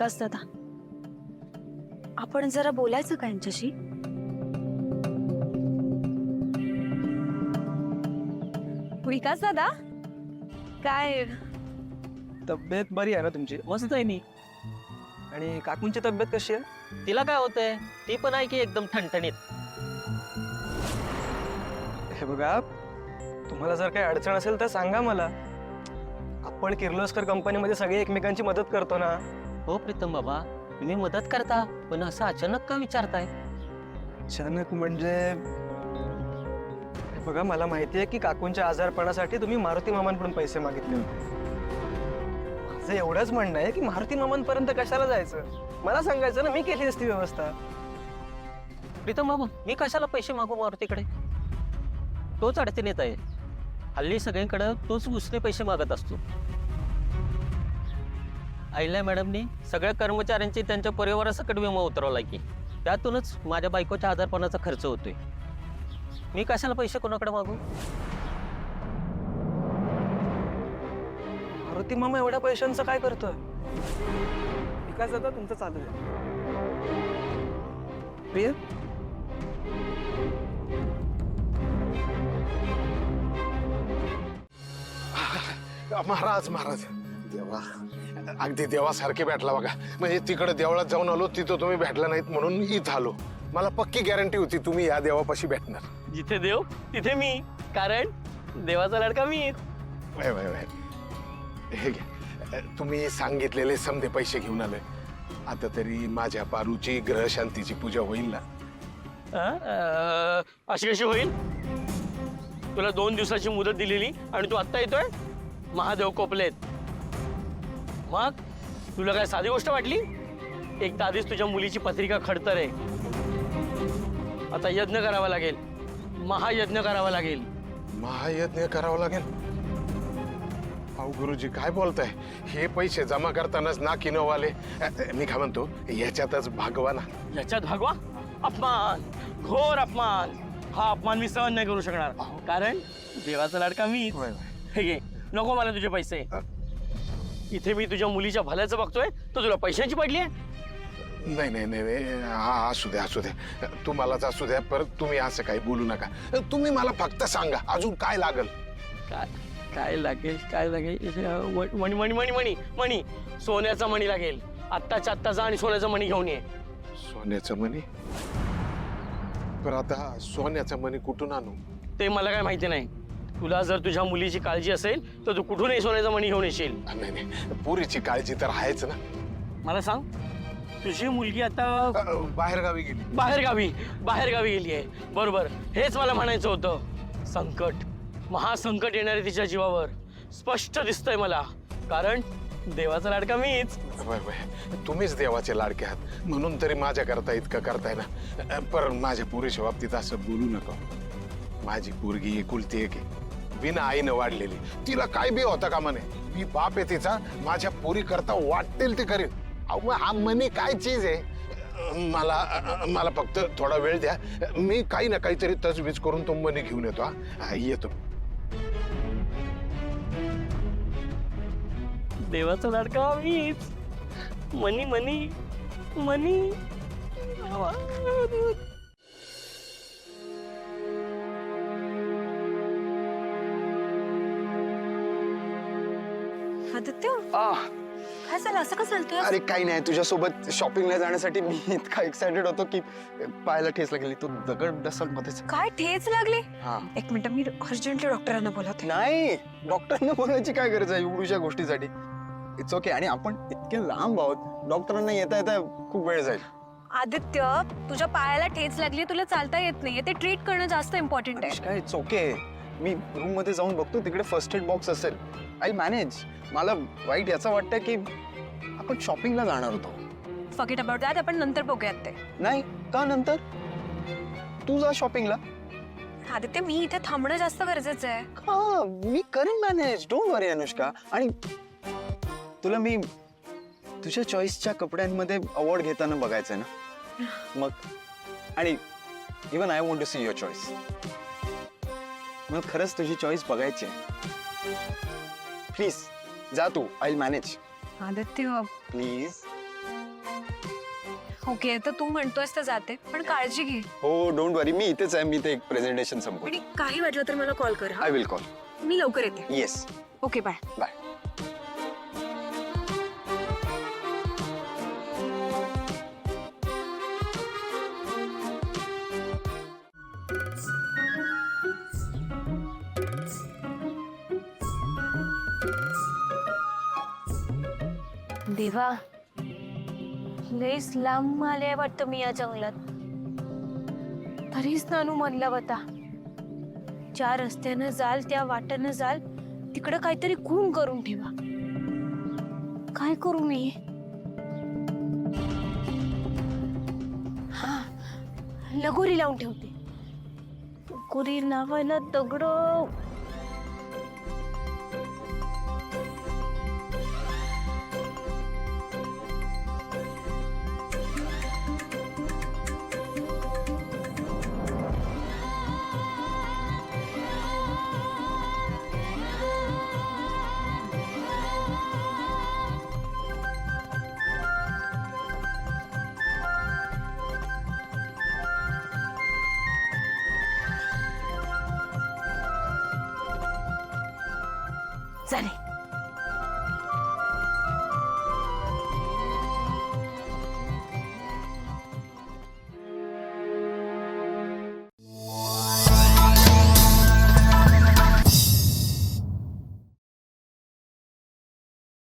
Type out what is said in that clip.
विकास दादा, आपण जरा बोलायचं का यांच्याशी? विकास दादा, काय तब्येत बरी आहे ना तुमची? मस्त आहे नी. आणि काकूंची तब्येत कशी आहे? तिला काय होतंय? ती पण आहे की एकदम ठणठणीत. हे बघा, तुम्हाला जर काही अडचण असेल तर सांगा मला. आपण किर्लोस्कर कंपनीमध्ये सगळे एकमेकांची मदत करतो ना. हो प्रीतम बाबा, तुम्ही मदत करता, पण असं अचानक का विचारताय? अचानक म्हणजे हे बघा, मला माहिती आहे की काकूंच्या आजारपणासाठी तुम्ही मारुती मामांकडून पैसे मागितले होते. माझं एवढंच म्हणणं आहे की मारुती मामांपर्यंत कशाला जायचं? मला सांगायचं ना, मी केली असती व्यवस्था. प्रीतम बाबा, मी कशाला पैसे मागू मारुतीकडे? तोच अडचणीत आहे. हल्ली सगळ्यांकडे तोच उसने पैसे मागत असतो. अहिल्या मॅडमनी सगळ्या कर्मचाऱ्यांची त्यांच्या परिवारासकट विमा उतरवला की त्यातूनच माझ्या बायकोच्या आजारपणाचा खर्च होतोय. मी कशाला पैसे कोणाकडे मागू? मारुती मामा एवढ्या पैशांचं काय करतोय? विकास दादा, तुमचं चालू आहे. प्रिय, महाराज महाराज, देवा अगदी देवासारखे भेटला बघा. म्हणजे तिकडे देवळात जाऊन आलो, तिथं तुम्ही भेटला नाहीत म्हणून इथं आलो. मला पक्की गॅरंटी होती तुम्ही या देवापाशी भेटणार. जिथे देव तिथे मी, कारण देवाचा लडका मी. वय वय वय, हे घ्या, तुम्ही सांगितलेले समधे पैसे घेऊन आले. आता तरी माझ्या पारूची ग्रह शांतीची पूजा होईल ना? अशी कशी होईल? तुला 2 दिवसाची मुदत दिलेली आणि तू आत्ता येतोय? महादेव कोपलेत. मग तुला काय साधी गोष्ट वाटली? एक तर आधीच तुझ्या मुलीची पत्रिका खडतर आहे. आता यज्ञ करावा लागेल, महायज्ञ करावा लागेल. महायज्ञ करावं लागेल? अहो गुरुजी, काय बोलताय? हे पैसे जमा करतानाच ना की नवाले. मी काय म्हणतो, याच्यातच भागवा ना. याच्यात भागवा? अपमान, घोर अपमान. हा अपमान मी सहन नाही करू शकणार, कारण देवाचा लाडका मी. हे घे, नको मला तुझे पैसे. इथे मी तुझ्या मुलीच्या भल्याचं बघतोय, तर तुला पैशांची पडली आहे? नाही नाही नाही नाही, असू द्या असू द्या, तुम्हालाच असू द्या. परत तुम्ही असं काही बोलू नका. तुम्ही मला फक्त सांगा अजून काय लागल. काय लागेल? काय लागेल? मणी मणी मणी मणी मणी, सोन्याचा मणी लागेल. आत्ताच्या आत्ता जा आणि सोन्याचा मणी घेऊन ये. सोन्याचं मणी? पण आता सोन्याचा मणी कुठून आणू? ते मला काय माहिती नाही. तुला जर तुझ्या मुलीची काळजी असेल तर तू कुठूनही सोन्याचा मणी घेऊन येशील. नाही नाही, पुरीची काळजी तर आहेच ना. मला सांग, तुझी मुलगी आता बाहेरगावी गेली. बाहेरगावी गेली आहे, बरोबर? हेच मला म्हणायचं होतं. संकट, महासंकट येणार आहे तिच्या जीवावर, स्पष्ट दिसतंय मला. कारण देवाचा लाडका मीच. तुम्हीच देवाचे लाडके आहात, म्हणून तरी माझ्या करता इतकं करताय ना. पण माझ्या पुरीच्या बाबतीत असं बोलू नका. माझी पोरगी एकुलती एक आहे, बिना आईनं वाढलेली. तिला काय बी होता का म्हणे. मी बाप आहे तिचा, माझ्या पोरी करता वाटेल ते करेल. अहो, हा मनी काय चीज आहे? मला फक्त थोडा वेळ द्या. मी काही ना काहीतरी तजवीज करून तो मनी घेऊन येतो. हा, येतो. देवाचा लाडका मीच. मनी मनी मनी. आदित्य, काय झालं? असं का चालतंय? अरे काही नाही, तुझ्यासोबत शॉपिंगला जाण्यासाठी मी इतका एक्साइटेड होतो की पायाला ठेच लागली. तो दगड दसल मध्येच. काय ठेच लागली? हा. एक मिनिट, मी अर्जंटली डॉक्टरांना बोलवते. नाही, डॉक्टरांना बोलायची काय गरज आहे एवढ्या गोष्टीसाठी? It's okay. आणि आपण इतके लांब आहोत, डॉक्टरांना येता येता खूप वेळ जाईल. आदित्य, तुझ्या पायाला ठेच लागली, तुला चालता येत नाहीये, ते ट्रीट करणं जास्त इम्पॉर्टंट आहे. काय, इट्स ओके. मी रूम मध्ये जाऊन बघतो, तिकडे फर्स्ट एड बॉक्स असेल. I manage. मला वाईट याचं वाटतं की आपण शॉपिंगला जाणार होतो. फॉरगेट अबाउट दॅट, आपण नंतर बघूयात ते. नाही का? नंतर तू जा शॉपिंगला. आदित्य, मी इथे थांबणं जास्त गरजेचं आहे. हा, मी करेन मॅनेज. डोंट वरी अनुष्का. आणि तुला मी तुझ्या चॉईसच्या कपड्यांमध्ये अवॉर्ड घेताना बघायचंय ना मग. आणि even I want to see your choice. मग खरंच तुझी चॉईस बघायची आहे. प्लीज जा तू. I will manage. Aditya, please. Okay तर तू म्हणतोयस तर जाते पण काळजी घे हो डोंट वरी, मी इथेच आहे. मी ते एक प्रेझेंटेशन संपवतो. आणि काही वाटलं तर मला कॉल कर हा आय विल कॉल. मी लवकर येते येस, ओके बाय बाय. देवा लईच लांब आले वाटतं मी या जंगलात तरीच नानू म्हणला होता ज्या रस्त्यानं जाल त्या वाटेनं जाल तिकडं काहीतरी खून करून ठेवा. काय करू मी? हा लगोरी लावून ठेवते. लगोरी लावायला दगड झाले.